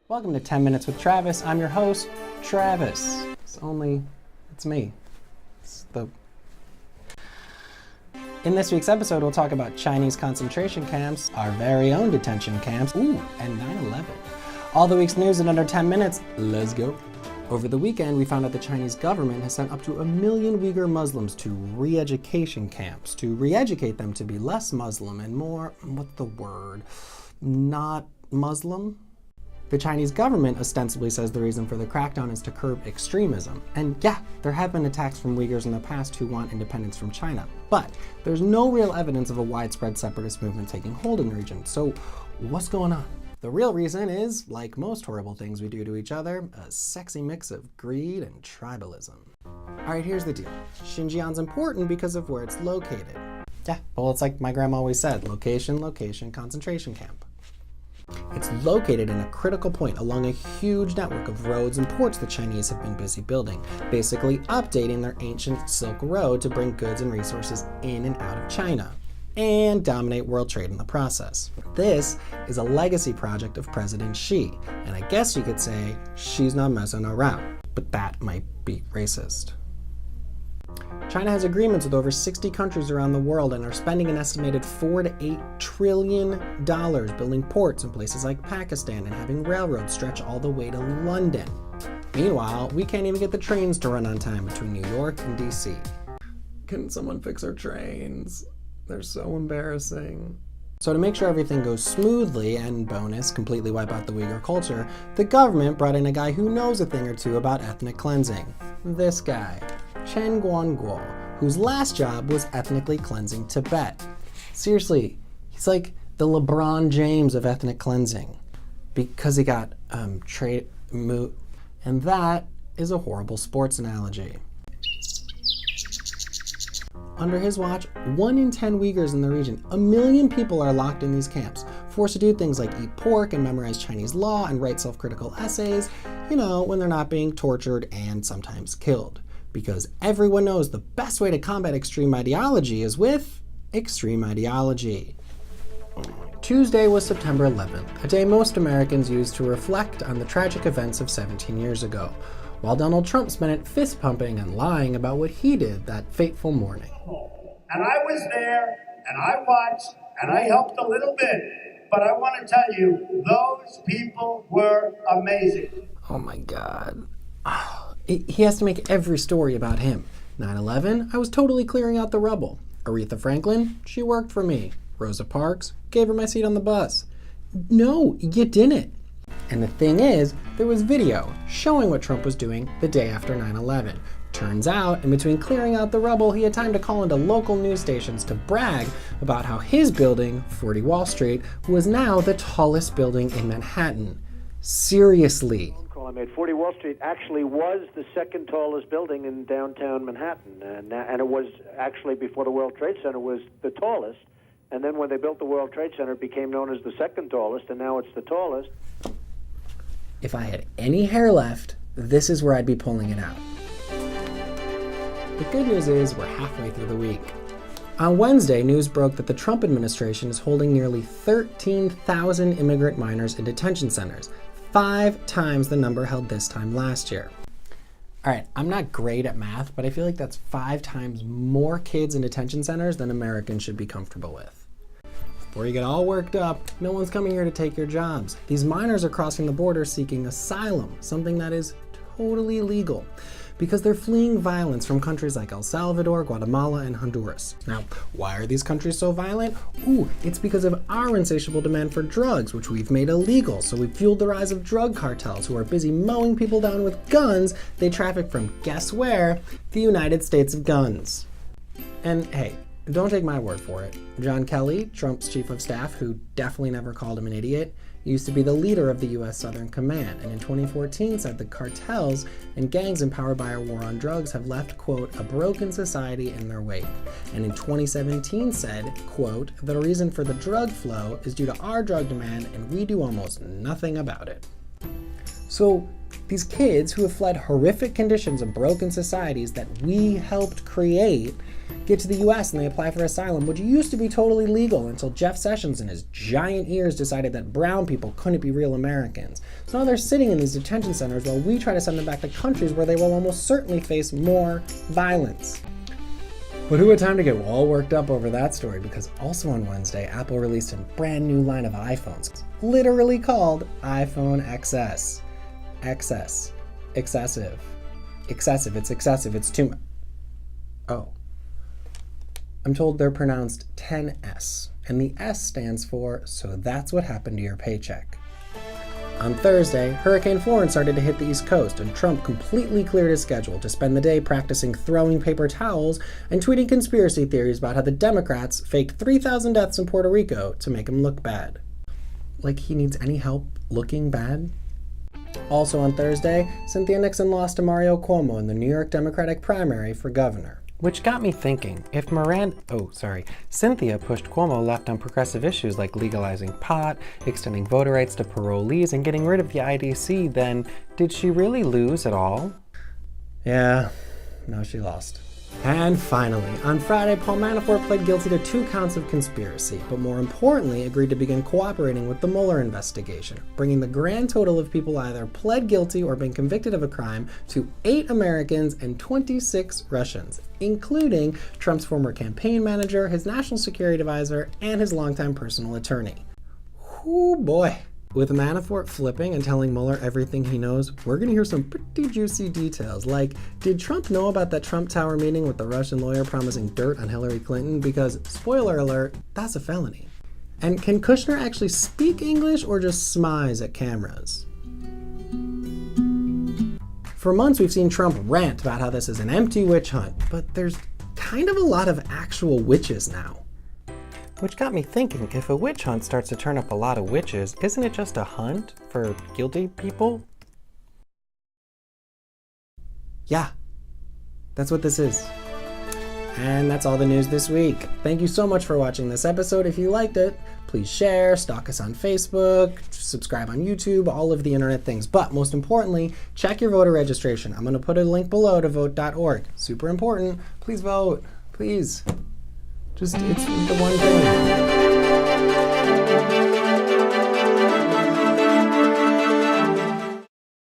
Welcome to 10 Minutes with Travis. I'm your host, Travis. It's me. In this week's episode, we'll talk about Chinese concentration camps, our very own detention camps, and 9/11. All the week's news in under 10 minutes. Let's go. Over the weekend, we found out the Chinese government has sent up to 1 million Uyghur Muslims to re-education camps to re-educate them to be less Muslim and more, not Muslim? The Chinese government ostensibly says the reason for the crackdown is to curb extremism. And yeah, there have been attacks from Uyghurs in the past who want independence from China. But there's no real evidence of a widespread separatist movement taking hold in the region. So what's going on? The real reason is, like most horrible things we do to each other, a sexy mix of greed and tribalism. Alright, here's the deal. Xinjiang's important because of where it's located. Yeah, well, it's like my grandma always said, location, location, concentration camp. It's located in a critical point along a huge network of roads and ports the Chinese have been busy building, basically updating their ancient Silk Road to bring goods and resources in and out of China, and dominate world trade in the process. This is a legacy project of President Xi, and I guess you could say she's not messing around, but that might be racist. China has agreements with over 60 countries around the world and are spending an estimated $4 to $8 trillion building ports in places like Pakistan and having railroads stretch all the way to London. Meanwhile, we can't even get the trains to run on time between New York and DC. Can someone fix our trains? They're so embarrassing. So to make sure everything goes smoothly and bonus, completely wipe out the Uyghur culture, the government brought in a guy who knows a thing or two about ethnic cleansing. This guy, Chen Guangguo, whose last job was ethnically cleansing Tibet. Seriously, he's like the LeBron James of ethnic cleansing because he got and that is a horrible sports analogy. Under his watch, 1 in 10 Uyghurs in the region, 1 million people are locked in these camps, forced to do things like eat pork and memorize Chinese law and write self-critical essays, when they're not being tortured and sometimes killed. Because everyone knows the best way to combat extreme ideology is with extreme ideology. Tuesday was September 11th, a day most Americans use to reflect on the tragic events of 17 years ago, while Donald Trump spent it fist-pumping and lying about what he did that fateful morning. And I was there, and I watched, and I helped a little bit, but I want to tell you, those people were amazing. Oh my God. He has to make every story about him. 9/11, I was totally clearing out the rubble. Aretha Franklin, she worked for me. Rosa Parks, gave her my seat on the bus. No, you didn't. And the thing is, there was video showing what Trump was doing the day after 9/11. Turns out, in between clearing out the rubble, he had time to call into local news stations to brag about how his building, 40 Wall Street, was now the tallest building in Manhattan. Seriously. I made 40 Wall Street actually was the second tallest building in downtown Manhattan, and it was actually, before the World Trade Center, was the tallest, and then when they built the World Trade Center, it became known as the second tallest, and now it's the tallest. If I had any hair left, this is where I'd be pulling it out. The good news is we're halfway through the week. On Wednesday, news broke that the Trump administration is holding nearly 13,000 immigrant minors in detention centers, 5 times the number held this time last year. Alright, I'm not great at math, but I feel like that's 5 times more kids in detention centers than Americans should be comfortable with. Before you get all worked up, no one's coming here to take your jobs. These minors are crossing the border seeking asylum, something that is totally illegal, because they're fleeing violence from countries like El Salvador, Guatemala, and Honduras. Now, why are these countries so violent? It's because of our insatiable demand for drugs, which we've made illegal, so we've fueled the rise of drug cartels who are busy mowing people down with guns they traffic from, guess where? The United States of guns. And hey, don't take my word for it. John Kelly, Trump's chief of staff, who definitely never called him an idiot, used to be the leader of the U.S. Southern Command, and in 2014 said the cartels and gangs empowered by our war on drugs have left, quote, a broken society in their wake. And in 2017 said, quote, the reason for the drug flow is due to our drug demand and we do almost nothing about it. So These kids who have fled horrific conditions and broken societies that we helped create get to the US and they apply for asylum, which used to be totally legal until Jeff Sessions and his giant ears decided that brown people couldn't be real Americans. So now they're sitting in these detention centers while we try to send them back to countries where they will almost certainly face more violence. But who had time to get all worked up over that story? Because also on Wednesday, Apple released a brand new line of iPhones, literally called iPhone XS. XS. Excessive. Excessive. It's excessive. It's too much. Oh. I'm told they're pronounced 10S, and the S stands for, so that's what happened to your paycheck. On Thursday, Hurricane Florence started to hit the East Coast, and Trump completely cleared his schedule to spend the day practicing throwing paper towels and tweeting conspiracy theories about how the Democrats faked 3,000 deaths in Puerto Rico to make him look bad. Like he needs any help looking bad? Also on Thursday, Cynthia Nixon lost to Mario Cuomo in the New York Democratic primary for governor. Which got me thinking, if Cynthia pushed Cuomo left on progressive issues like legalizing pot, extending voter rights to parolees, and getting rid of the IDC, then did she really lose at all? Yeah, no, she lost. And finally, on Friday, Paul Manafort pled guilty to 2 counts of conspiracy, but more importantly, agreed to begin cooperating with the Mueller investigation, bringing the grand total of people either pled guilty or been convicted of a crime to 8 Americans and 26 Russians, including Trump's former campaign manager, his national security advisor, and his longtime personal attorney. Whoo boy. With Manafort flipping and telling Mueller everything he knows, we're going to hear some pretty juicy details, like, did Trump know about that Trump Tower meeting with the Russian lawyer promising dirt on Hillary Clinton? Because, spoiler alert, that's a felony. And can Kushner actually speak English or just smize at cameras? For months we've seen Trump rant about how this is an empty witch hunt, but there's kind of a lot of actual witches now. Which got me thinking, if a witch hunt starts to turn up a lot of witches, isn't it just a hunt for guilty people? Yeah, that's what this is. And that's all the news this week. Thank you so much for watching this episode. If you liked it, please share, stalk us on Facebook, subscribe on YouTube, all of the internet things. But most importantly, check your voter registration. I'm going to put a link below to vote.org. Super important. Please vote. Please. Just, it's the one thing.